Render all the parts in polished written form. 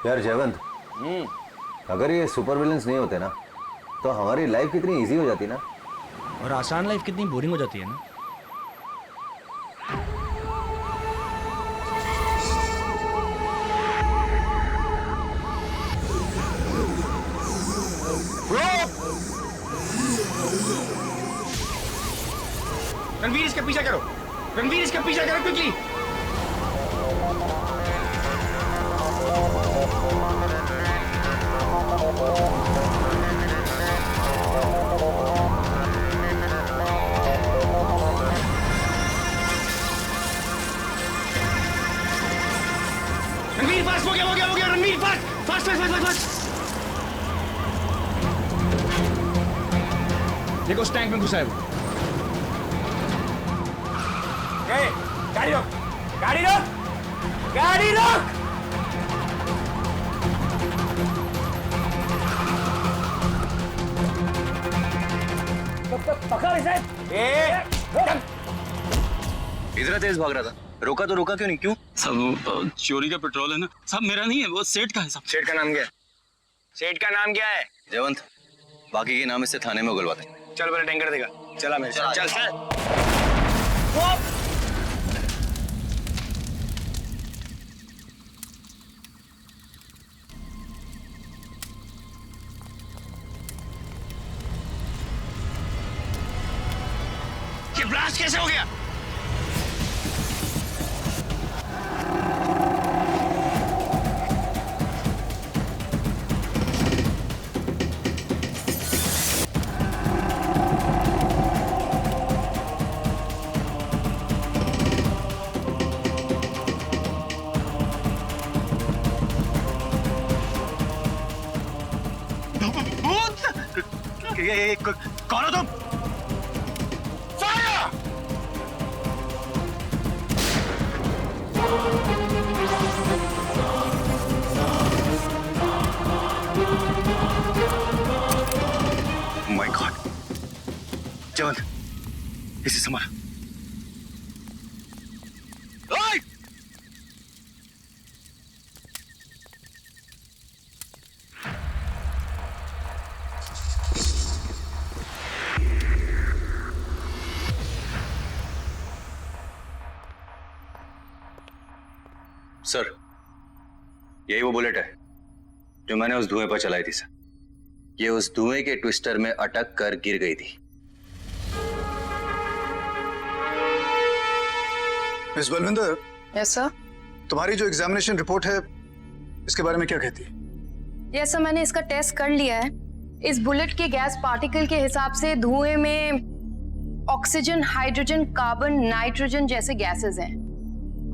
यार जयवंत, अगर ये सुपर विलेंस नहीं होते ना तो हमारी लाइफ कितनी इजी हो जाती ना। और आसान लाइफ कितनी बोरिंग हो जाती है ना। रणवीर इसका पीछा करो, रणवीर इसका पीछा करो क्विकली। रणवीर फास्ट, हो गया Ranveer fast fast fast fast fast. देखो उस टैंक में घुसा है वो। गाड़ी रोक, गाड़ी रोक, गाड़ी रोक। पकड़ इसे। इतना तेज भाग रहा था, रोका तो रोका क्यों नहीं? क्यों? सब चोरी का पेट्रोल है ना साहब, मेरा नहीं है, वो सेठ का है साहब। सेठ का नाम क्या है? सेठ का नाम क्या है? जयवंत, बाकी के नाम इससे थाने में उगलवाते। चल पहले टैंकर देगा। चला मेरे साथ, चल चल। ये ब्लास्ट कैसे हो गया? कौन हो तुम? माय गॉड, जयवंत इसे संभाल। सर, यही वो बुलेट है जो मैंने उस धुएं पर चलाई थी सर। ये उस धुएं के ट्विस्टर में अटक कर गिर गई थी। मिस बलविंदर। Yes sir. तुम्हारी जो एग्जामिनेशन रिपोर्ट है इसके बारे में क्या कहती है? यस सर, मैंने इसका टेस्ट कर लिया है। इस बुलेट के गैस पार्टिकल के हिसाब से धुएं में ऑक्सीजन, हाइड्रोजन, कार्बन, नाइट्रोजन जैसे गैसेस हैं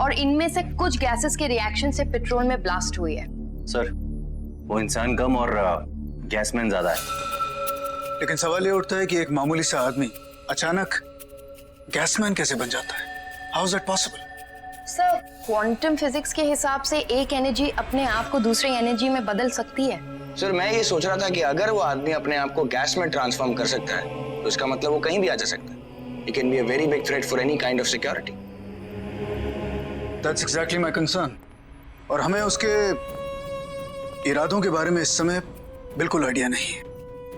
और इनमें से कुछ गैसेस के रिएक्शन से पेट्रोल में ब्लास्ट हुई है। सर, वो इंसान कम और गैसमैन ज्यादा है। लेकिन सवाल ये उठता है कि एक मामूली सा आदमी अचानक गैसमैन कैसे बन जाता है? How is that possible? Sir, quantum physics के हिसाब से एक एनर्जी अपने आप को दूसरी एनर्जी में बदल सकती है। सर, मैं ये सोच रहा था कि अगर वो आदमी अपने आप को गैस में ट्रांसफॉर्म कर सकता है तो इसका मतलब वो कहीं भी आ जा सकता है। He can be a very big threat for any kind of security. That's exactly my concern. और हमें उसके इरादों के बारे में इस समय बिल्कुल आइडिया नहीं है।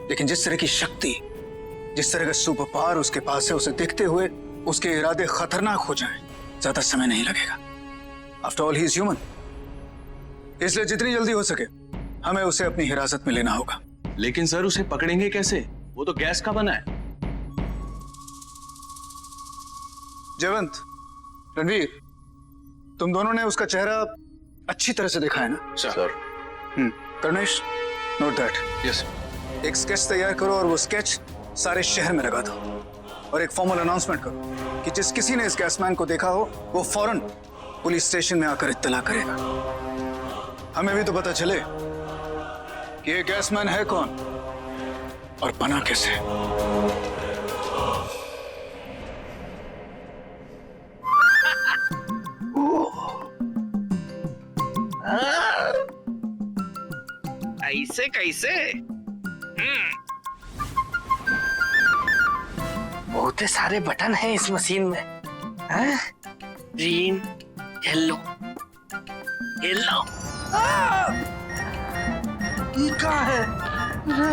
लेकिन जिस तरह की शक्ति, जिस तरह का सुपर पावर उसके पास है, उसे देखते हुए उसके इरादे खतरनाक हो जाएं, ज्यादा समय नहीं लगेगा। After all he is human. इसलिए जितनी जल्दी हो सके हमें उसे अपनी हिरासत में लेना होगा। लेकिन सर उसे पकड़ेंगे कैसे? वो तो गैस का बना है। जयवंत, रणवीर, तुम दोनों ने उसका चेहरा अच्छी तरह से देखा है ना? Sir. Karnesh, note that. Yes. एक स्केच तैयार करो और वो स्केच सारे शहर में लगा दो और एक फॉर्मल अनाउंसमेंट करो कि जिस किसी ने इस गैसमैन को देखा हो वो फौरन पुलिस स्टेशन में आकर इत्तला करेगा। हमें भी तो पता चले कि ये गैसमैन है कौन और बना कैसे। कैसे कैसे? बहुत सारे बटन हैं इस मशीन में। Green, yellow, yellow. ये क्या है? अरे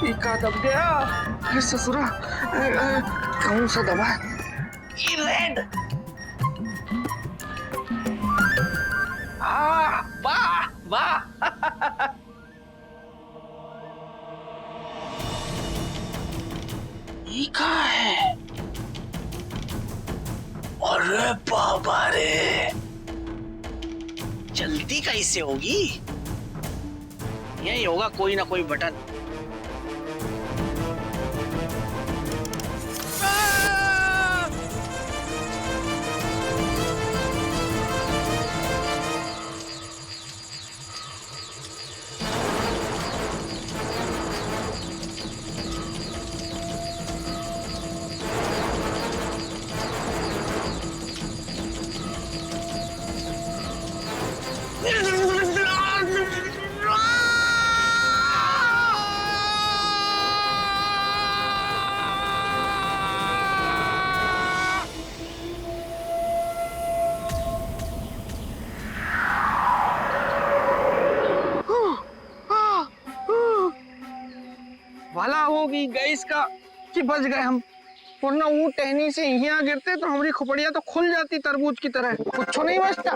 ये क्या दब गया? अरे ससुरा, कौन सा दबा? ये रेड। वाह वाह। ये क्या है? अरे बाबा रे, जल्दी कैसे होगी? यही होगा कोई ना कोई बटन। भला होगी गैस का कि बच गए हम, वरना वो टहनी से यहाँ गिरते तो हमारी खोपड़िया तो खुल जाती तरबूज की तरह। कुछ नहीं बचता।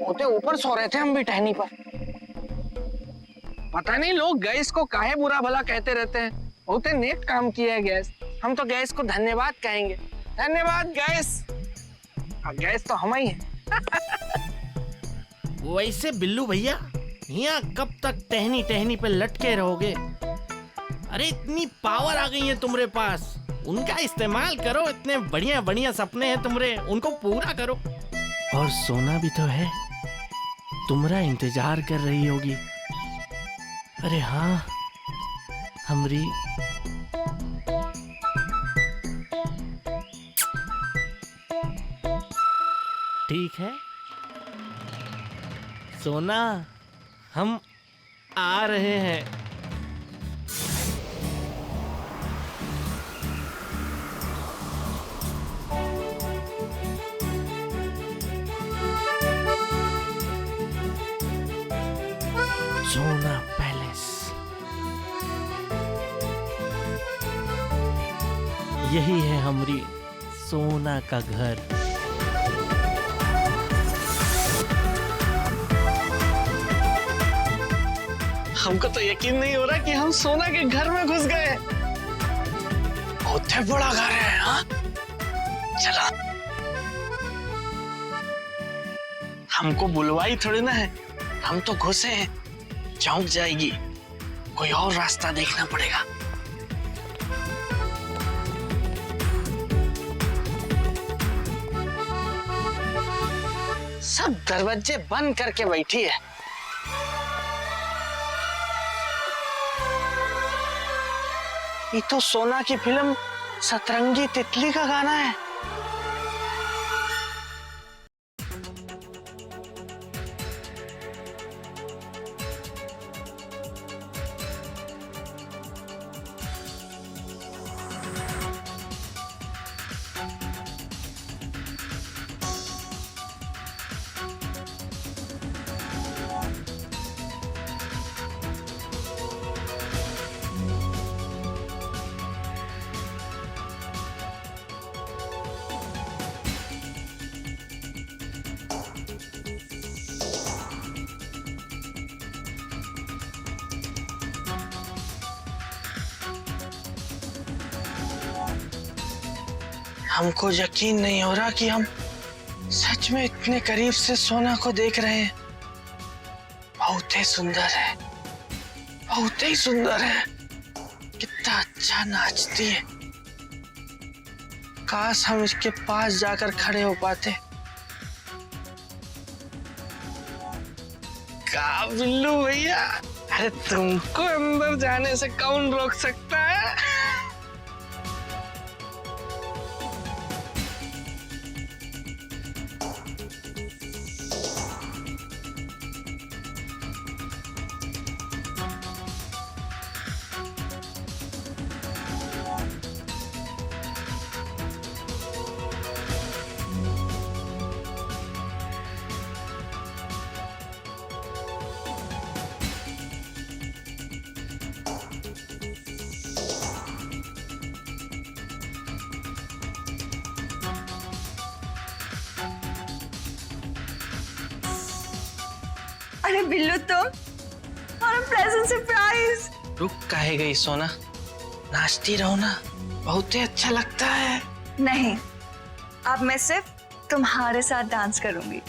होते ऊपर सो रहे थे हम भी टहनी पर। पता नहीं लोग गैस को काहे बुरा भला कहते रहते हैं। बहुत नेक काम किया है गैस। हम तो गैस को धन्यवाद कहेंगे। धन्यवाद गैस। गैस तो हम ही है। वैसे बिल्लू भैया, यहाँ कब तक टहनी टहनी पे लटके रहोगे? अरे इतनी पावर आ गई है तुम्हारे पास, उनका इस्तेमाल करो। इतने बढ़िया बढ़िया सपने हैं तुम्हारे, उनको पूरा करो। और सोना भी तो है, तुम्हारा इंतजार कर रही होगी। अरे हाँ, हमरी ठीक है सोना, हम आ रहे हैं। सोना पैलेस, यही है हमारी सोना का घर। हमको तो यकीन नहीं हो रहा कि हम सोना के घर में घुस गए। बहुत बड़ा घर है। हाँ चला, हमको बुलवाई थोड़ी ना है, हम तो घुसे हैं। चौंक जाएगी, कोई और रास्ता देखना पड़ेगा। सब दरवाजे बंद करके बैठी है। ये तो सोना की फिल्म सतरंगी तितली का गाना है। हमको यकीन नहीं हो रहा कि हम सच में इतने करीब से सोना को देख रहे हैं। बहुत ही सुंदर है, बहुत ही सुंदर है। कितना अच्छा नाचती है। काश हम इसके पास जाकर खड़े हो पाते। का बिल्लू भैया, अरे तुमको अंदर जाने से कौन रोक सकता है? अरे बिल्लू तुम और प्रेजेंट सरप्राइज। रुक काहे गई सोना, नाचती रहो ना, बहुत ही अच्छा लगता है। नहीं, अब मैं सिर्फ तुम्हारे साथ डांस करूंगी।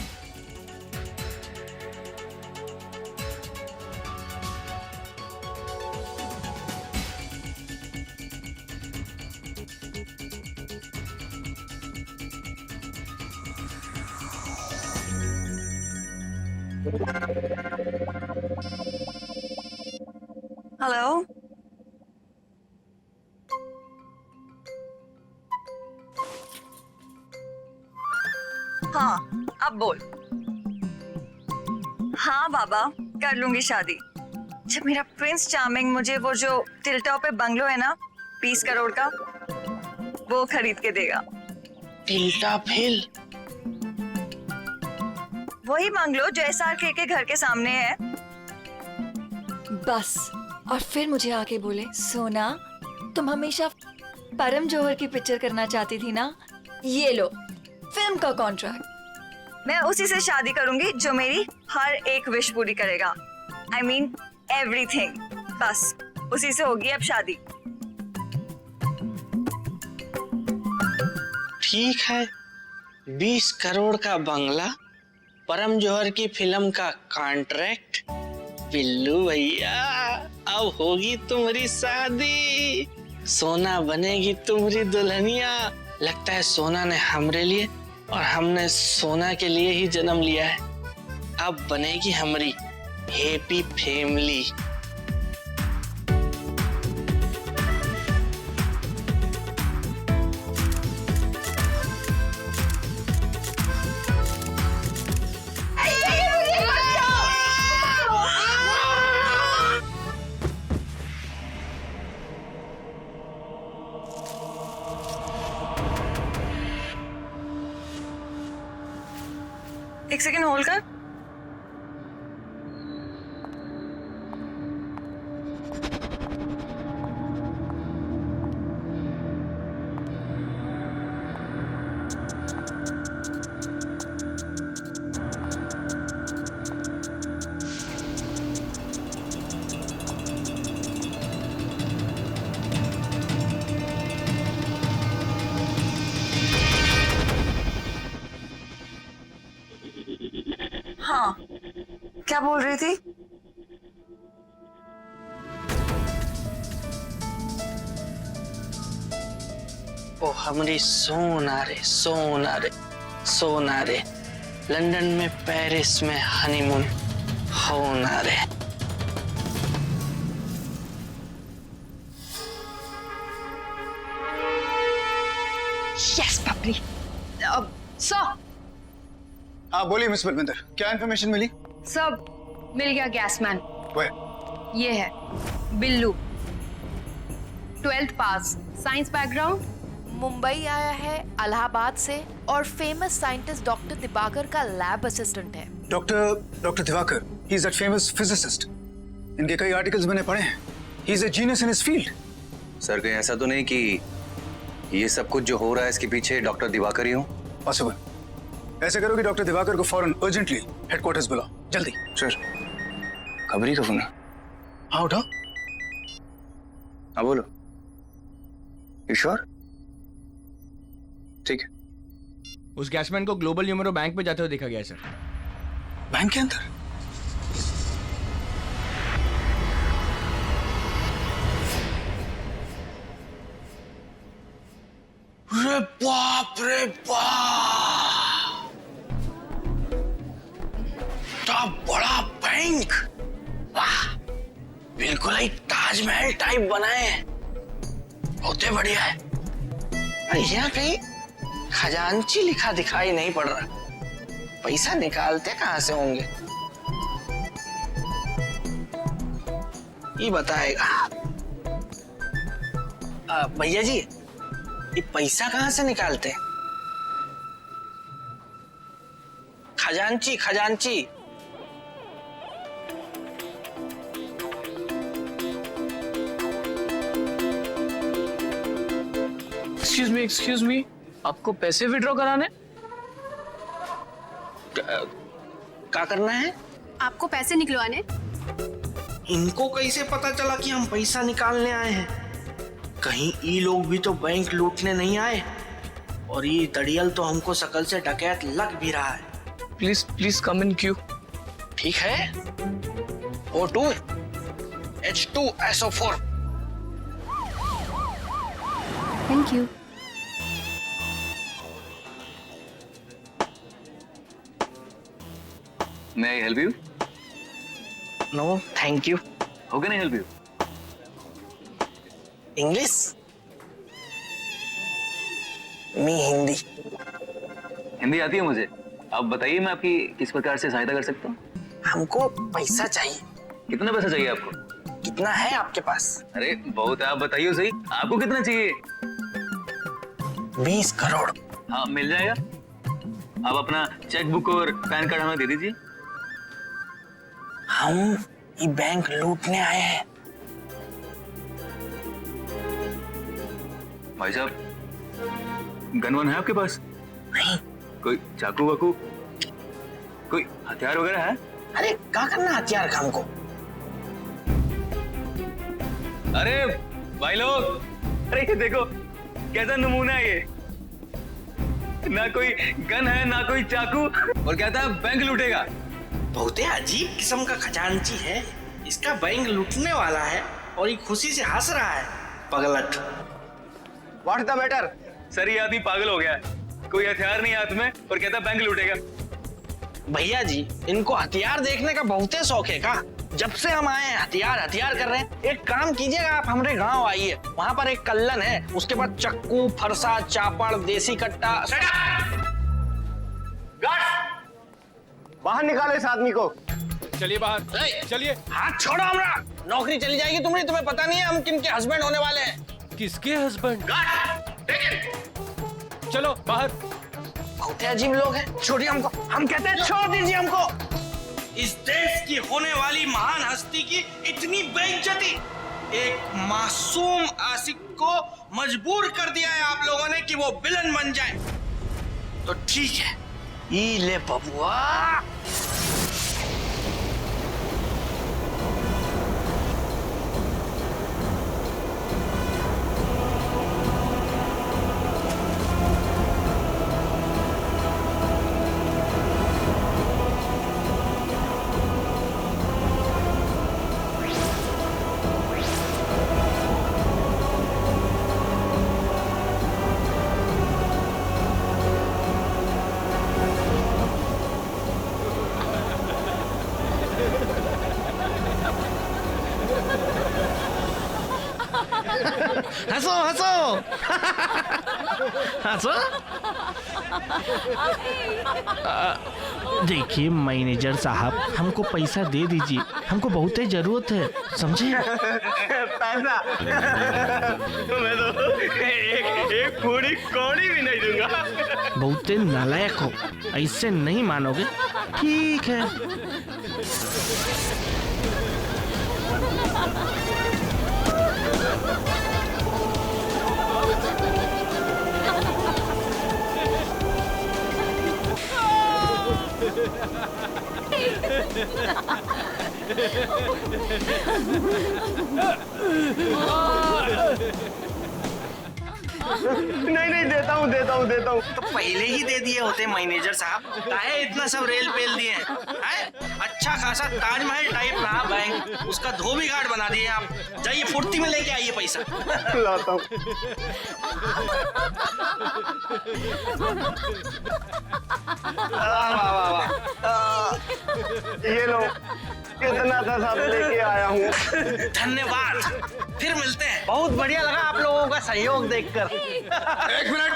हेलो, हाँ अब बोल। हाँ बाबा, कर लूंगी शादी जब मेरा प्रिंस चार्मिंग मुझे वो जो टिलटॉप पे बंगलो है ना 20 करोड़ का, वो खरीद के देगा। टिल्टा फिल, वही बंगलो जो SRK के घर के सामने है। बस, और फिर मुझे आके बोले, सोना तुम हमेशा परम जौहर की पिक्चर करना चाहती थी ना, ये लो फिल्म का कॉन्ट्रैक्ट। मैं उसी से शादी करूंगी जो मेरी हर एक विश पूरी करेगा। I mean everything। बस उसी से होगी अब शादी। ठीक है, 20 करोड़ का बंगला, परम जौहर की फिल्म का कॉन्ट्रैक्ट। बिल्लू भैया, अब होगी तुम्हारी शादी, सोना बनेगी तुम्हारी दुल्हनिया। लगता है सोना ने हमरे लिए और हमने सोना के लिए ही जन्म लिया है। अब बनेगी हमारी हैप्पी फैमिली। एक सेकंड होल्ड कर। हाँ, क्या बोल रही थी? ओ हमारी सोना रे, सोना रे, सोना रे, लंदन में पेरिस में हनीमून होना रे। यस पपली। अब सर, हाँ बोलिए मिस बलविंदर, क्या इन्फॉर्मेशन मिली? सब मिल गया गैसमैन। Where? ये है बिल्लू, 12th पास, साइंस बैकग्राउंड, मुंबई आया है इलाहाबाद से और फेमस साइंटिस्ट डॉक्टर दिवाकर का लैब असिस्टेंट है। Doctor Diwakar, he is that famous physicist. इनके कई आर्टिकल्स मैंने पढ़े हैं। He is a genius in his field. Sir कहीं ऐसा तो नहीं कि ये सब कुछ जो हो रहा है इसके पीछे डॉक्टर दिवाकर ही हो? पॉसिबल। ऐसे करो कि डॉक्टर दिवाकर को फौरन अर्जेंटली हेडक्वार्टर्स बुलाओ, जल्दी। सर, खबरी का फोन है। हाँ उठाओ। हाँ बोलो। ईश्वर, ठीक है। उस गैसमैन को ग्लोबल न्यूमेरो बैंक पे जाते हुए देखा गया है सर। बैंक के अंदर? रे बाप रे बाप, इतना बड़ा बैंक, वाह, बिल्कुल ही ताजमहल टाइप बनाए हैं, बहुत ही बढ़िया है। और यहाँ कहीं खजांची लिखा दिखाई नहीं पड़ रहा, पैसा निकालते कहाँ से होंगे ये बताएगा। भैया जी, ये पैसा कहाँ से निकालते हैं? खजांची खजांची। एक्सक्यूज मी, आपको पैसे विड्रॉ कराने? क्या करना है? आपको पैसे निकलवाने? इनको कैसे पता चला कि हम पैसा निकालने आए हैं? कहीं ये लोग भी तो बैंक लूटने नहीं आए? और ये दड़ियल तो हमको शकल से डकैत लग भी रहा है। Please please come in queue. ठीक है, O2 H2SO4। Thank you. May I help you? No thank you. How can I help you? English? Me Hindi. Hindi आती है मुझे। आप बताइए मैं आपकी किस प्रकार से सहायता कर सकता हूँ? हमको पैसा चाहिए। कितना पैसा चाहिए आपको? कितना है आपके पास? अरे बहुत है, आप बताइए सही। आपको कितना चाहिए? 20 करोड़। हाँ मिल जाएगा। आप अपना चेक बुक और पैन कार्ड हमें दे दीजिए। हम ये बैंक लूटने आए हैं। भाई साहब, गन वन है आपके पास? नहीं। कोई चाकू वाकू, कोई हथियार वगैरह है? अरे क्या करना हथियार का हमको? अरे भाई लोग, अरे ये देखो कैसा नमूना है ये। ना कोई गन है ना कोई चाकू, और कहता है बैंक लूटेगा। बहुत ही अजीब किस्म का खजांची है। इसका बैंक लूटने वाला है और ये खुशी से हंस रहा है। पगलट। What's the matter? सर ये आदमी पागल हो गया है। कोई हथियार नहीं हाथ में और कहता है बैंक लूटेगा। भैया जी, इनको हथियार देखने का बहुत ही शौक है का? जब से हम आए हैं हथियार हथियार कर रहे हैं। एक काम कीजिएगा, आप हमारे गांव आइए, वहां पर एक कल्लन है, उसके बाद चक्कू, फरसा, चापड़, देसी कट्टा। बाहर निकालो इस आदमी को। चलिए बाहर, चलिए। हाथ छोड़ो हमरा, नौकरी चली जाएगी तुम्हारी। तुम्हें पता नहीं है हम किनके हस्बैंड होने वाले हैं। किसके हस्बैंड? चलो बाहर। बहुत अजीब लोग हैं। छोड़िए हमको, हम कहते हैं छोड़ दीजिए हमको। इस देश की होने वाली महान हस्ती की इतनी बेइज्जती, एक मासूम आशिक को मजबूर कर दिया है आप लोगों ने कि वो विलन बन जाए। तो ठीक है, ये ले बबुआ। हंसो हंसो हंसो। देखिए मैनेजर साहब, हमको पैसा दे दीजिए, हमको बहुत ही जरूरत है, समझे? पैसा मैं तो एक पूरी कौड़ी भी नहीं दूंगा। बहुत ही नालायक हो, ऐसे नहीं मानोगे? ठीक है। नहीं देता हूँ। तो पहले ही दे दिए होते मैनेजर साहब, काहे इतना सब रेल पेल दिए हैं? अच्छा खासा ताजमहल टाइप रहा बैंक, उसका धोबी घाट बना दिए आप। जाइए फुर्ती में लेके आइए पैसा। लाता हूँ। ये लो, कितना था सब लेके आया हूँ। धन्यवाद, फिर मिलते हैं। बहुत बढ़िया लगा आप लोगों का सहयोग देखकर। एक मिनट,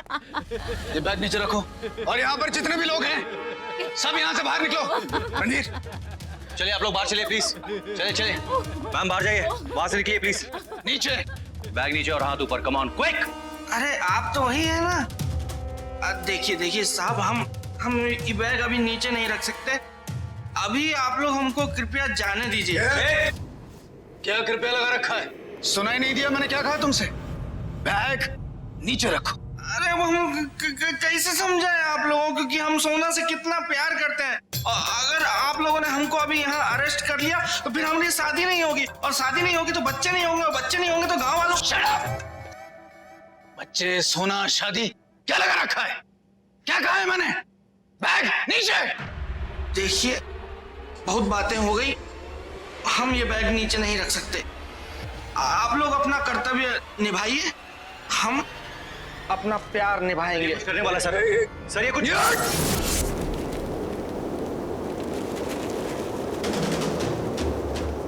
ये बैग नीचे रखो, और यहाँ पर जितने भी लोग हैं सब यहाँ से बाहर निकलो। रणधीर, चलिए आप लोग बाहर चलिए प्लीज। चलिए मैम बाहर जाइए, बाहर से निकलिए प्लीज। नीचे बैग नीचे और हाथ ऊपर, कम ऑन क्विक। अरे आप तो वही है ना? देखिए साहब, हम ये बैग अभी नीचे नहीं रख सकते। अभी आप लोग हमको कृपया जाने दीजिए। क्या कृपया लगा रखा है? सुनाई नहीं दिया मैंने क्या कहा तुमसे? बैग नीचे रखो। अरे वो हम कैसे समझाएं आप लोगों को कि हम सोना से कितना प्यार करते हैं। और अगर आप लोगों ने हमको को अभी यहाँ अरेस्ट कर लिया तो फिर हमारी शादी नहीं होगी, और शादी नहीं होगी तो बच्चे नहीं होंगे, और बच्चे नहीं होंगे तो गांव वालों। Shut up! बच्चे, सोना, शादी क्या लगा रखा है? क्या कहा है मैंने? बैग नीचे। देखिए, बहुत बातें हो गई, हम ये बैग नीचे नहीं रख सकते। आप लोग अपना कर्तव्य निभाइए, हम अपना प्यार निभाएंगे। करने वाला सर ये कुछ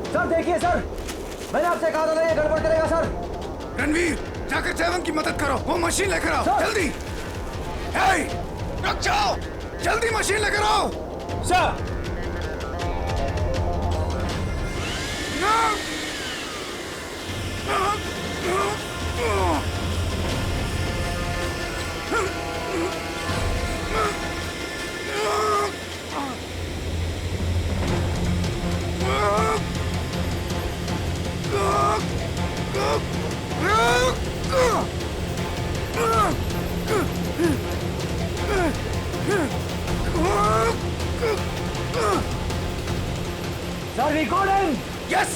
सर देखिए सर, मैंने आपसे कहा था ये गड़बड़ करेगा सर। रणवीर, जाकर जयवंत की मदद करो, वो मशीन लेकर आओ जल्दी। रुक जाओ, जल्दी मशीन लेकर आओ। Sir sir recording. Yes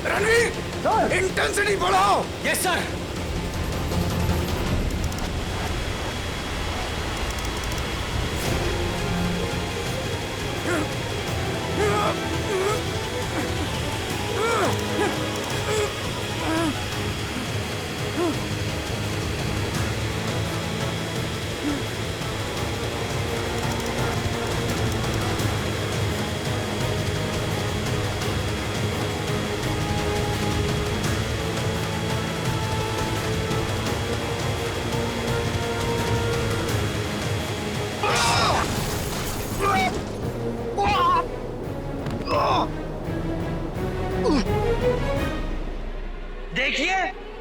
Ranveer, sir intensity बढ़ाओ। Yes sir. देखिए,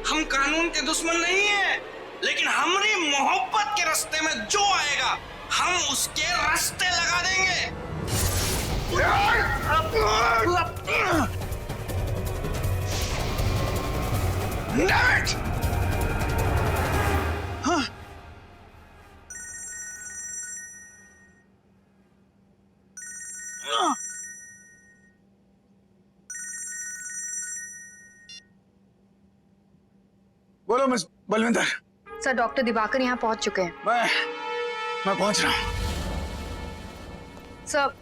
हम कानून के दुश्मन नहीं हैं, लेकिन हमारी मोहब्बत के रास्ते में जो आएगा हम उसके रास्ते लगा देंगे। हाँ। बोलो miss Balvinder. Sir doctor Diwakar यहाँ पहुंच चुके हैं। मैं पहुंच रहा हूँ। Sir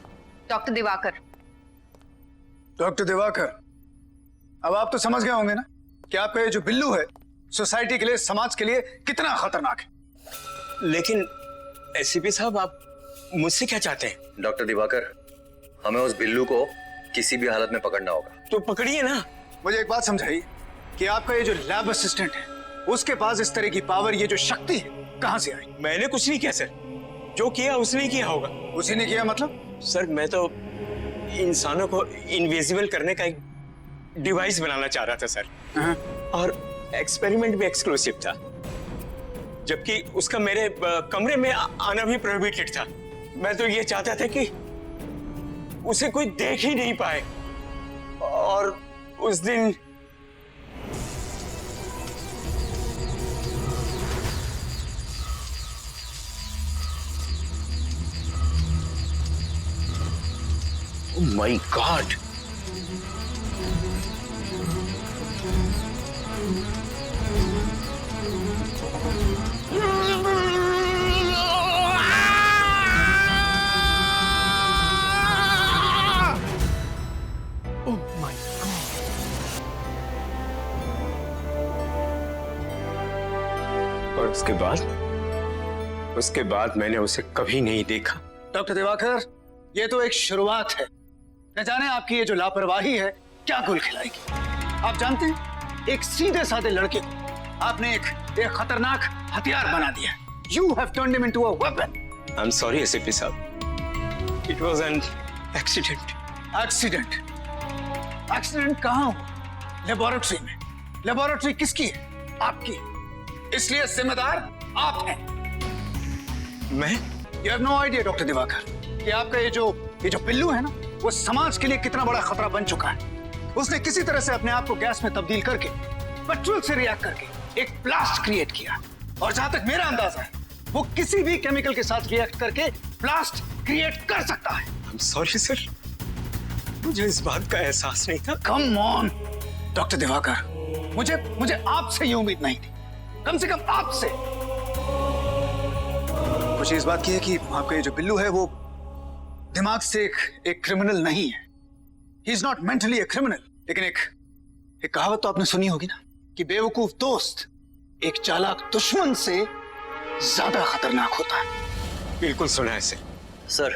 doctor Diwakar. Doctor Diwakar, अब आप तो समझ गए होंगे ना कि आपका ये जो बिल्लू है सोसाइटी के लिए, समाज के लिए कितना खतरनाक है। लेकिन एससीपी साहब, आप मुझसे क्या चाहते हैं? डॉक्टर दिवाकर, हमें उस बिल्लू को किसी भी हालत में पकड़ना होगा। तो पकड़िए ना। मुझे एक बात समझाइए कि आपका ये जो लैब असिस्टेंट है उसके पास इस तरह की पावर, ये जो शक्ति है, कहां से आई? मैंने कुछ नहीं किया सर, जो किया उसने किया होगा। उसी ने किया मतलब? सर मैं तो इंसानों को इनविजिबल करने का एक डिवाइस बनाना चाह रहा था सर, और एक्सपेरिमेंट भी एक्सक्लूसिव था, जबकि उसका मेरे कमरे में आना भी प्रोहिबिटेड था। मैं तो ये चाहता था कि उसे कोई देख ही नहीं पाए, और उस दिन Oh my God! और उसके बाद मैंने उसे कभी नहीं देखा। डॉक्टर दिवाकर, ये तो एक शुरुआत है। न जाने आपकी ये जो लापरवाही है क्या गुल खिलाएगी। आप जानते हैं, एक सीधे साधे लड़के को आपने एक खतरनाक हथियार बना दिया। You have turned him into a weapon. I'm sorry SCP साहब, it was an accident. Accident? Accident कहाँ हुआ? लेबोरेटरी में। लेबोरेटरी किसकी है? आपकी। इसलिए जिम्मेदार आप हैं। मैं? You have no idea doctor Diwakar कि आपका ये जो पिल्लू है ना, वो समाज के लिए कितना बड़ा खतरा बन चुका है। उसने किसी तरह से अपने आप को गैस में तब्दील करके, पेट्रोल से रिएक्ट करके एक ब्लास्ट क्रिएट किया, और जहां तक मेरा अंदाजा है, वो किसी भी केमिकल के साथ रिएक्ट करके ब्लास्ट क्रिएट कर सकता है। I'm sorry सर, मुझे इस बात का एहसास नहीं था। कम ऑन डॉक्टर दिवाकर, मुझे आपसे ये उम्मीद नहीं थी, कम से कम आपसे। कुछ इस बात की है कि आपका ये जो बिल्लू है वो दिमाग से एक क्रिमिनल नहीं है। He is not mentally a criminal. लेकिन एक कहावत तो आपने सुनी होगी ना कि बेवकूफ दोस्त एक चालाक दुश्मन से ज्यादा खतरनाक होता है। बिल्कुल सुना है सर,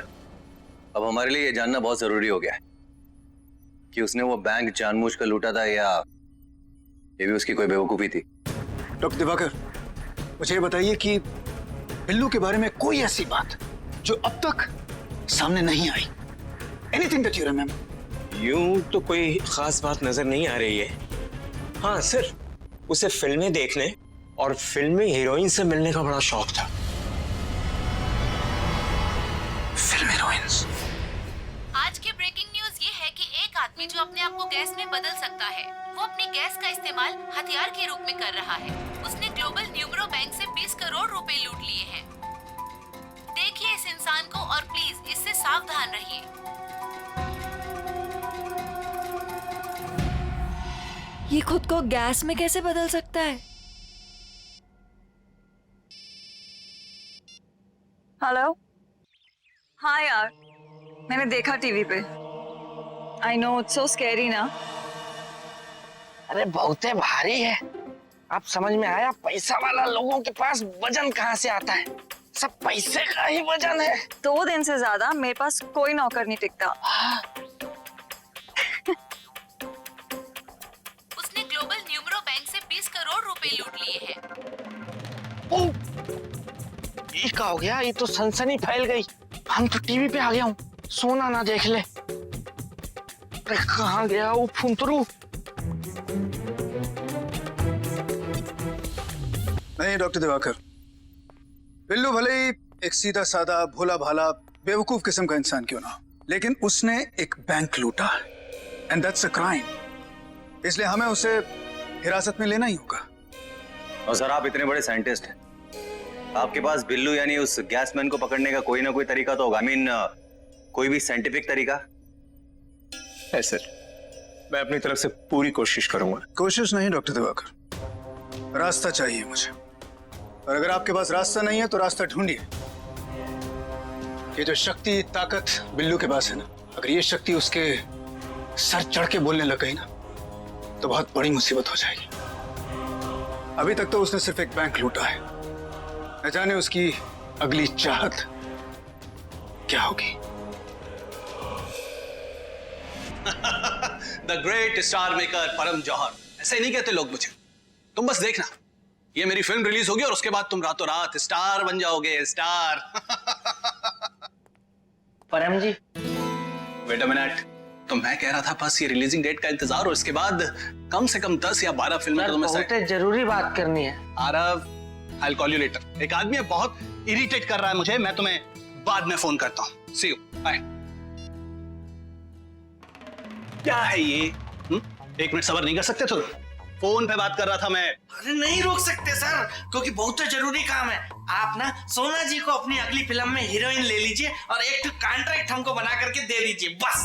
अब हमारे लिए ये जानना बहुत जरूरी हो गया है कि उसने वो बैंक जानबूझकर लूटा था या ये भी उसकी कोई बेवकूफी थी। डॉक्टर दिवाकर, मुझे ये बताइए कि बिल्लू के बारे में कोई ऐसी बात जो अब तक सामने नहीं आई, एनीथिंग दैट यू रिमेंबर? यूं तो कोई खास बात नजर नहीं आ रही है। हाँ सर, उसे फिल्में देखने और फिल्मी हीरोइन से मिलने का बड़ा शौक था। Film heroines. आज की ब्रेकिंग न्यूज ये है कि एक आदमी जो अपने आप को गैस में बदल सकता है, वो अपनी गैस का इस्तेमाल हथियार के रूप में कर रहा है। उसने ग्लोबल न्यूमरो बैंक से 20 करोड़ रुपए लूट लिए हैं। देखिए इस इंसान को और प्लीज इससे सावधान रहिए। ये खुद को गैस में कैसे बदल सकता है? हेलो, हाँ यार, मैंने देखा टीवी पे। I know it's so scary ना। अरे बहुते भारी है। अब समझ में आया पैसा वाला लोगों के पास वजन कहाँ से आता है। सब पैसे का ही वजन है। 2 दिन से ज्यादा मेरे पास कोई नौकर नहीं टिकता। उसने ग्लोबल न्यूमरो बैंक से 20 करोड़ रुपए लूट लिए हैं। ये क्या हो गया? ये तो सनसनी फैल गई। हम तो टीवी पे आ गया हूँ। सोना ना देख ले। अरे कहाँ गया वो फुंतरू? नहीं डॉक्टर दिवाकर, बिल्लू भले ही एक सीधा साधा भोला भाला बेवकूफ किस्म का इंसान क्यों ना हो, लेकिन उसने एक बैंक लूटा एंड दैट्स अ क्राइम। इसलिए हमें उसे हिरासत में लेना ही होगा। और सर, आप इतने बड़े साइंटिस्ट हैं, आपके पास बिल्लू यानी उस गैसमैन को पकड़ने का कोई ना कोई तरीका तो होगा। आई मीन कोई भी साइंटिफिक तरीका है सर। मैं अपनी तरफ से पूरी कोशिश करूंगा। कोशिश नहीं डॉक्टर दिवाकर, रास्ता चाहिए मुझे। और अगर आपके पास रास्ता नहीं है तो रास्ता ढूंढिए। ये जो शक्ति ताकत बिल्लू के पास है ना, अगर ये शक्ति उसके सर चढ़ के बोलने लग गई ना तो बहुत बड़ी मुसीबत हो जाएगी। अभी तक तो उसने सिर्फ एक बैंक लूटा है, न जाने उसकी अगली चाहत क्या होगी। द ग्रेट स्टार मेकर परम जौहर, ऐसे नहीं कहते लोग मुझे। तुम बस देखना, ये मेरी फिल्म रिलीज होगी और उसके बाद तुम रातों रात स्टार बन जाओगे। स्टार। परम जी, वेट अ मिनट, तो मैं कह रहा था बस ये रिलीजिंग डेट का इंतजार और इसके बाद कम से कम 10 या 12 फिल्में तो तुम्हें बहुत जरूरी बात करनी है। Aarav, I'll call you later। एक आदमी है बहुत इरिटेट कर रहा है मुझे, मैं तुम्हें बाद में फोन करता हूँ। See you, bye। क्या है ये? एक मिनट सबर नहीं कर सकते तुम? फोन पे बात कर रहा था मैं। अरे नहीं रोक सकते सर, क्योंकि बहुत जरूरी काम है। आप ना सोना जी को अपनी अगली फिल्म में हीरोइन ले लीजिए और एक कॉन्ट्रैक्ट हमको बना करके दे दीजिए बस।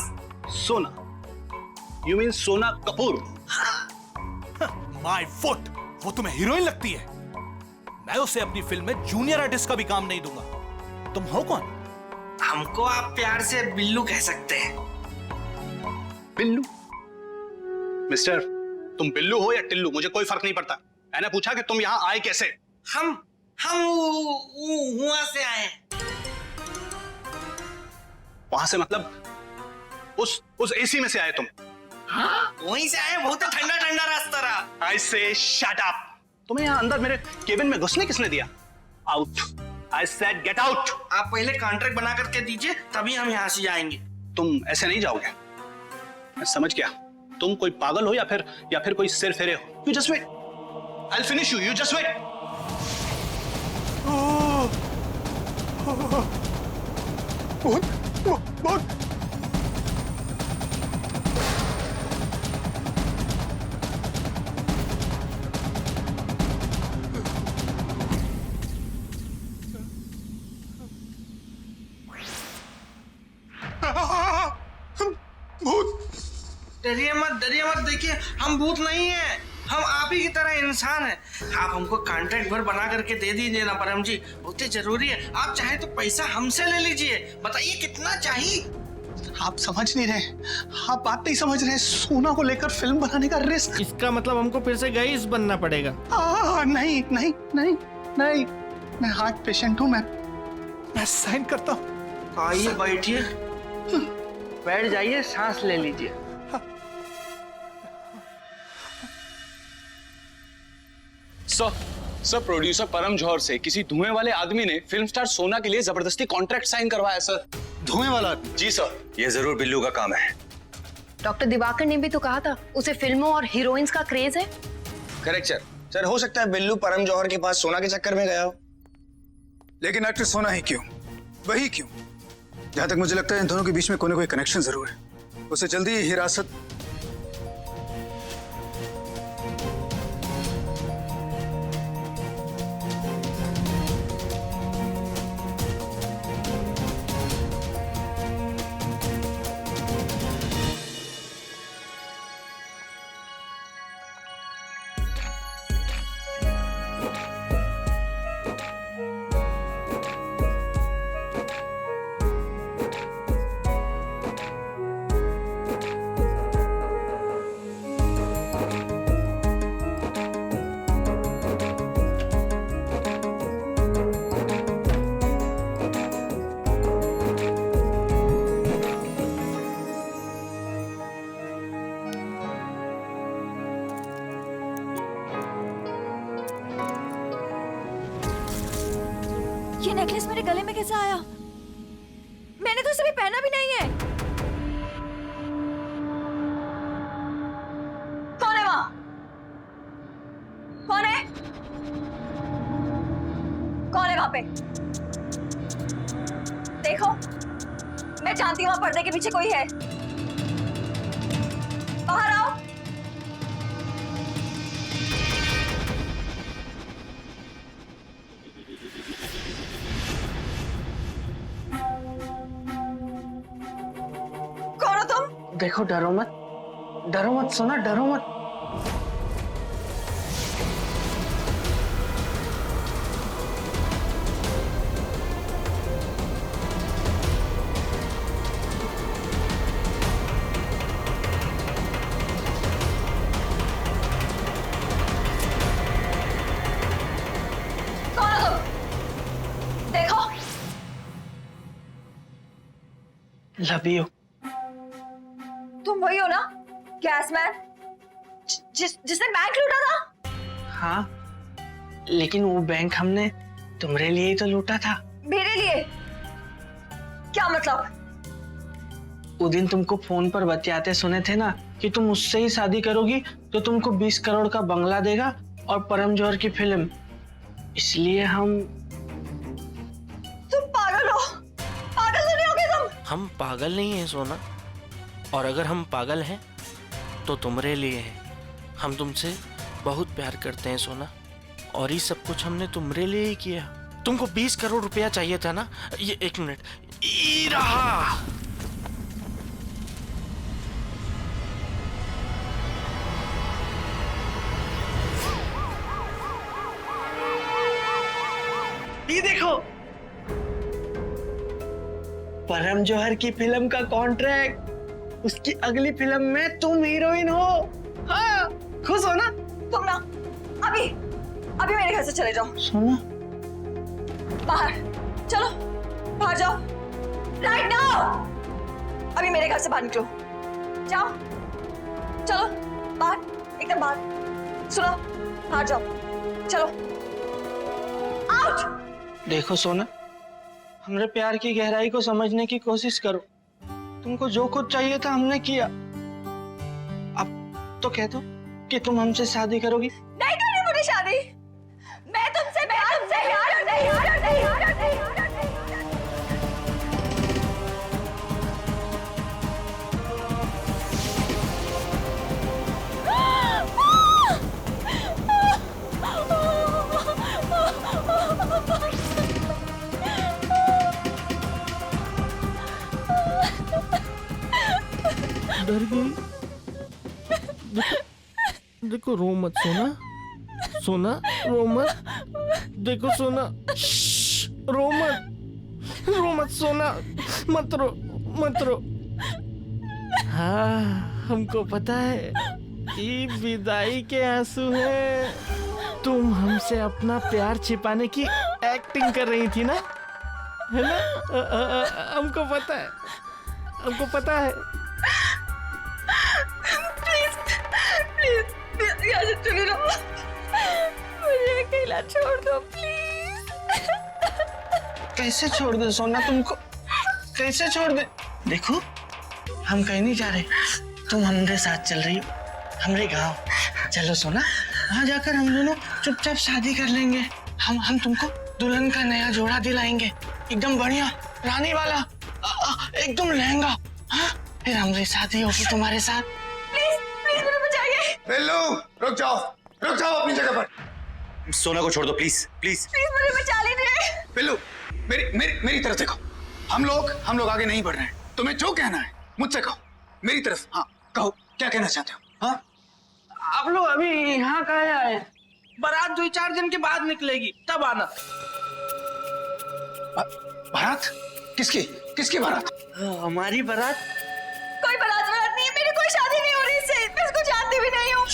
सोना? You mean सोना कपूर? माय फुट, वो तुम्हें हीरोइन लगती है? मैं उसे अपनी फिल्म में जूनियर आर्टिस्ट का भी काम नहीं दूंगा। तुम हो कौन? हमको आप प्यार से बिल्लू कह सकते हैं। बिल्लू? मिस्टर, तुम बिल्लू हो या टिल्लू, मुझे कोई फर्क नहीं पड़ता। मैंने पूछा कि तुम यहाँ आए कैसे? हम वहां से आए हैं। वहां से मतलब उस एसी में से आए तुम? हाँ, वहीं से आए। बहुत ठंडा ठंडा रास्ता रहा। I say shut up। तुम्हें यहाँ अंदर मेरे केबिन में घुसने किसने दिया? Out। I said get out। आप पहले कॉन्ट्रैक्ट बना करके दीजिए, तभी हम यहाँ से जाएंगे। तुम ऐसे नहीं जाओगे। मैं समझ गया, तुम कोई पागल हो या फिर कोई सिर फेरे हो। You just wait। I'll finish you। You just wait। बहुत डरिए मत देखिए हम भूत नहीं है, हम आप ही की तरह इंसान हैं। आप हमको कॉन्ट्रैक्ट भर बना करके दे दीजिए ना परम जी, बहुत ही जरूरी है। आप चाहे तो पैसा हमसे ले लीजिए, बताइए कितना चाहिए। आप समझ नहीं रहे, आप बात नहीं समझ रहे। सोना को लेकर फिल्म बनाने का रिस्क। इसका मतलब हमको फिर से गाइस बनना पड़ेगा। नहीं नहीं नहीं नहीं, मैं हार्ट पेशेंट हूँ। मैं साइन करता हूँ। आइए बैठिए, बैठ जाइए, सांस ले लीजिए। सर प्रोड्यूसर परम जौहर से किसी धुएं वाले आदमी ने फिल्म स्टार सोना के लिए जबरदस्ती कॉन्ट्रैक्ट साइन करवाया सर। धुएं वाला? जी सर। ये जरूर बिल्लू का काम है। डॉक्टर दिवाकर ने भी तो कहा था उसे फिल्मों और हीरोइंस का क्रेज है। Correct sir. सर हो सकता है बिल्लू परम जौहर के पास सोना के चक्कर में गया हो। लेकिन एक्टर सोना ही क्यों, वही क्यों? जहां तक मुझे लगता है इन दोनों के बीच में कोई ना कोई कनेक्शन जरूर है। उसे जल्दी ही हिरासत। ये नेकलेस मेरे गले में कैसे आया? मैंने तो इसे भी पहना भी नहीं है। कौन है वहां? कौन है? कौन है वहां पे? देखो, मैं जानती हूं वहां पर्दे के पीछे कोई है। बाहर आओ। देखो, डरो मत सोना, डरो मत। कौन हो तुम? देखो, लव यू। तुम वही हो ना, गैसमैन जिसने बैंक लूटा था? हाँ, लेकिन वो बैंक हमने तुम्हारे लिए ही तो लूटा था। मेरे लिए? क्या मतलब? वो दिन तुमको फोन पर बतियाते सुने थे ना कि तुम उससे ही शादी करोगी तो तुमको 20 करोड़ का बंगला देगा और परम जौहर की फिल्म। इसलिए हम। तुम पागल हो, पागल तो नहीं होगे तुम? हम पागल नहीं है सोना, और अगर हम पागल हैं तो तुम्हारे लिए हैं। हम तुमसे बहुत प्यार करते हैं सोना, और ये सब कुछ हमने तुम्हारे लिए ही किया। तुमको 20 करोड़ रुपया चाहिए था ना? ये 1 मिनट, ये रहा। ये देखो, परम जौहर की फिल्म का कॉन्ट्रैक्ट। उसकी अगली फिल्म में तुम हीरोइन हो। हाँ, खुश हो ना? तुम ना अभी मेरे घर से चले जाओ। सोना, बाहर चलो, बाहर जाओ, राइट नाउ। अभी मेरे घर से बाहर निकलो, जाओ, चलो बाहर, एकदम बाहर। सुनो, बाहर जाओ, चलो, आउट। देखो सोना, हमारे प्यार की गहराई को समझने की कोशिश करो। तुमको जो कुछ चाहिए था हमने किया। अब तो कह दो कि तुम हमसे शादी करोगी। नहीं करनी मुझे शादी। मैं तुमसे प्यार डर गई। देखो रो मत सोना, सोना रो मत, देखो सोना रो मत सोना, मत रो। हाँ हमको पता है ये विदाई के आंसू है। तुम हमसे अपना प्यार छिपाने की एक्टिंग कर रही थी ना, है ना? हमको पता है। प्लीज यहाँ से चले जाओ, मुझे अकेला छोड़ दो प्लीज। कैसे छोड़ दे सोना तुमको, कैसे छोड़ दे? देखो हम कहीं नहीं जा रहे, तुम हमारे साथ चल रही हो, हमारे गांव। चलो सोना, वहाँ जाकर हम दोनों चुपचाप शादी कर लेंगे। हम तुमको दुल्हन का नया जोड़ा दिलाएंगे, एकदम बढ़िया रानी वाला, एकदम लहंगा। हाँ फिर हमारी शादी होगी तुम्हारे साथ। प्लीज मुझे बचाइए। बिल्लू रुक जाओ अपनी जगह पर। सोना को छोड़ दो प्लीज प्लीज। प्लीज मुझे बचा लीजिए। बिल्लू मेरी तरफ देखो। हम लोग आगे नहीं बढ़ रहे हैं। तुम्हें जो कहना है मुझसे कहो, मेरी तरफ। हाँ कहो, क्या कहना चाहते हो? हाँ आप लोग अभी यहाँ कहाँ आए? बारात 2-4 दिन के बाद निकलेगी, तब आना। बारात? किसकी बारात? हमारी बारात। कोई बारात नहीं है, मेरी कोई शादी नहीं हो रही इससे, मैं इसको जानती भी नहीं हूँ।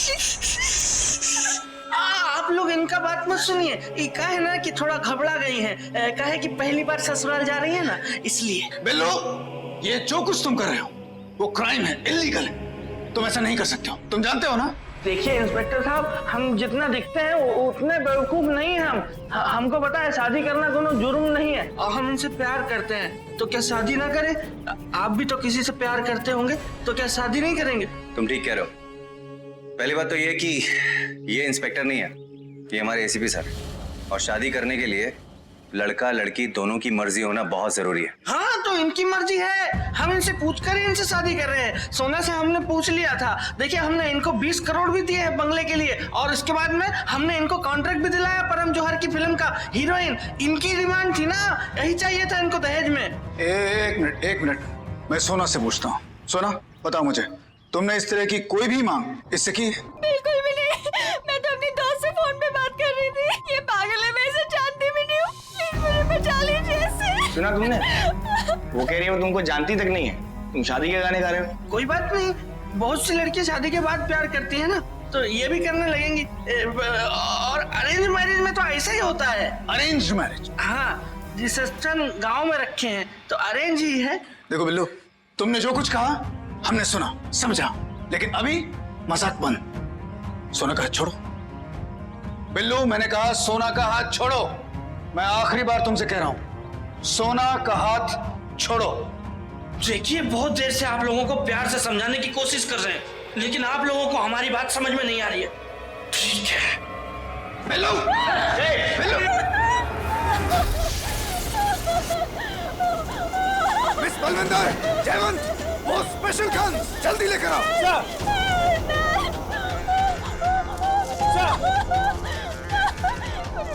आप लोग इनका बात मत सुनिए। ये क्या है ना कि थोड़ा घबरा गई हैं, क्या है कि पहली बार ससुराल जा रही है ना, इसलिए। बिल्लू ये जो कुछ तुम कर रहे हो वो क्राइम है, इल्लीगल है। तुम ऐसा नहीं कर सकते हो, तुम जानते हो ना? देखिए इंस्पेक्टर साहब, हम जितना दिखते हैं उतने बेवकूफ नहीं हैं। हमको पता है शादी करना कोई जुर्म नहीं है, और हम उनसे प्यार करते हैं। तो क्या शादी ना करें? आप भी तो किसी से प्यार करते होंगे, तो क्या शादी नहीं करेंगे? तुम ठीक कह रहे हो। पहली बात तो ये कि ये इंस्पेक्टर नहीं है, ये हमारे एसीपी सर है, और शादी करने के लिए लड़का लड़की दोनों की मर्जी होना बहुत जरूरी है। हाँ तो इनकी मर्जी है, हम इनसे पूछकर ही इनसे शादी कर रहे हैं। सोना से हमने पूछ लिया था। देखिए हमने इनको 20 करोड़ भी दिए हैं बंगले के लिए, और इसके बाद में हमने इनको कॉन्ट्रैक्ट भी दिलाया परम जौहर की फिल्म का हीरोइन। इनकी डिमांड थी ना, यही चाहिए था इनको दहेज में। एक मिनट, मैं सोना से पूछता हूँ। सोना बताओ मुझे, तुमने इस तरह की कोई भी मांग इससे की? बिल्कुल भी नहीं, मैं तो अपनी दोस्त से फोन पे बात कर रही थी। ये पागल है, मैं इसे जानती भी नहीं हूँ। प्लीज मुझे बचा लीजिए इससे। सुना तुमने? वो कह रही है वो तुमको जानती तक नहीं है, तुम शादी के गाने गा रहे हो। कोई बात नहीं, बहुत सी लड़कियां शादी के बाद प्यार करती है ना, तो ये भी करने लगेंगी। और अरेंज मैरिज में तो ऐसा ही होता है। Arrange marriage? हाँ, रिसेप्शन गांव में रखे हैं तो अरेंज ही है। देखो बिल्लू, तुमने जो कुछ कहा हमने सुना समझा, लेकिन अभी मजाक बंद। सोना का हाथ छोड़ो। बिल्लू मैंने कहा सोना का हाथ छोड़ो। मैं आखिरी बार तुमसे कह रहा हूं, सोना का हाथ छोड़ो। देखिए बहुत देर से आप लोगों को प्यार से समझाने की कोशिश कर रहे हैं, लेकिन आप लोगों को हमारी बात समझ में नहीं आ रही है। ठीक है बिल्लू, बिल्लू। मिस बलविंदर, जयवंत, वो स्पेशल गन जल्दी लेकर आओ।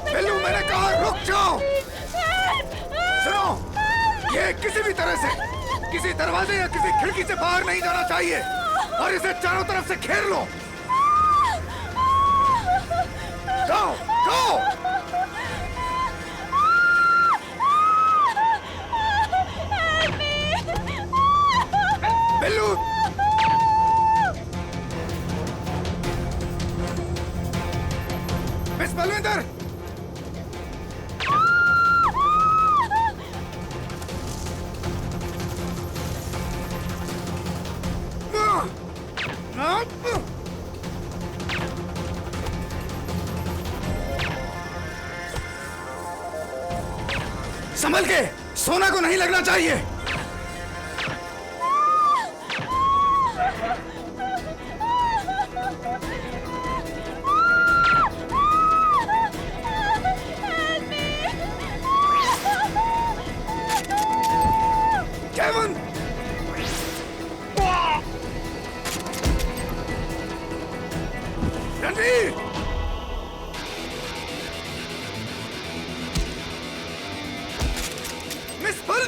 बिल्लू मैंने कहा रुक जाओ। सुनो, ये किसी भी तरह से किसी दरवाजे या किसी खिड़की से बाहर नहीं जाना चाहिए, और इसे चारों तरफ से घेर लो। जाओ जाओ। बिल्लू, मिस बलविंदर, संभल के, सोना को नहीं लगना चाहिए। जयवंत, रणवीर, मिस बल,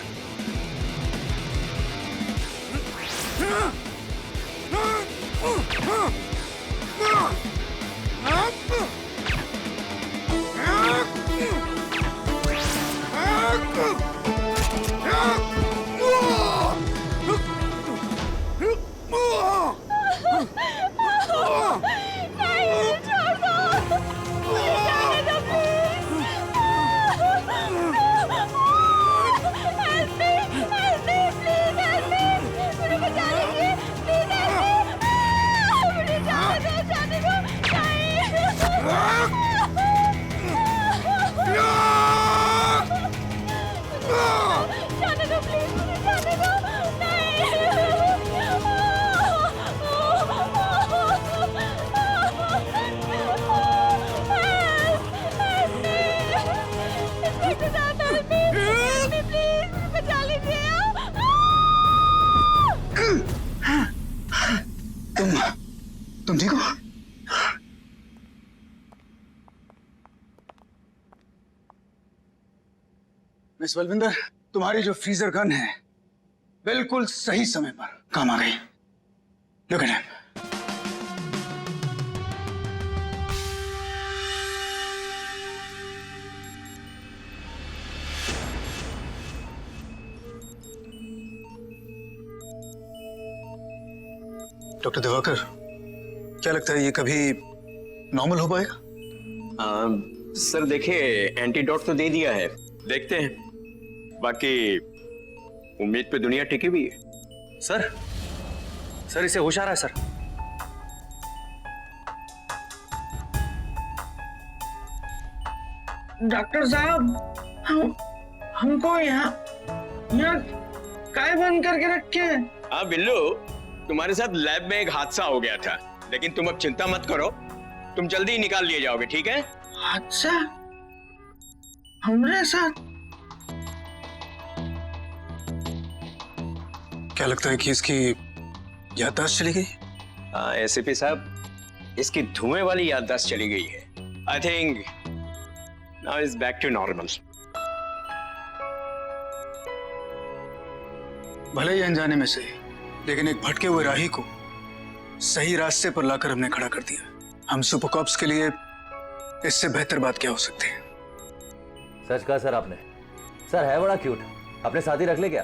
तुम ठीक हो? मिस बलविंदर, तुम्हारी जो फ्रीजर गन है बिल्कुल सही समय पर काम आ गई। Look at him. Doctor Diwakar, क्या लगता है ये कभी नॉर्मल हो पाएगा? सर देखिए, एंटीडोट तो दे दिया है, देखते हैं। बाकी उम्मीद पे दुनिया टिकी हुई है। सर इसे होश आ रहा है सर। डॉक्टर साहब, हमको यहाँ काय बंद करके रखे हैं? हाँ बिल्लू, तुम्हारे साथ लैब में एक हादसा हो गया था, लेकिन तुम अब चिंता मत करो, तुम जल्दी ही निकाल लिए जाओगे, ठीक है? हादसा हमारे साथ? क्या लगता है कि इसकी याददाश्त चली गई? एसीपी साहब, इसकी धुएं वाली याददाश्त चली गई है। I think now is back to normal. भले ही अनजाने में से, लेकिन एक भटके हुए राही को सही रास्ते पर लाकर हमने खड़ा कर दिया। हम सुपर कॉप्स के लिए इससे बेहतर बात क्या हो सकती है? सच कहा सर आपने। सर है बड़ा क्यूट, अपने साथ ही रख ले क्या?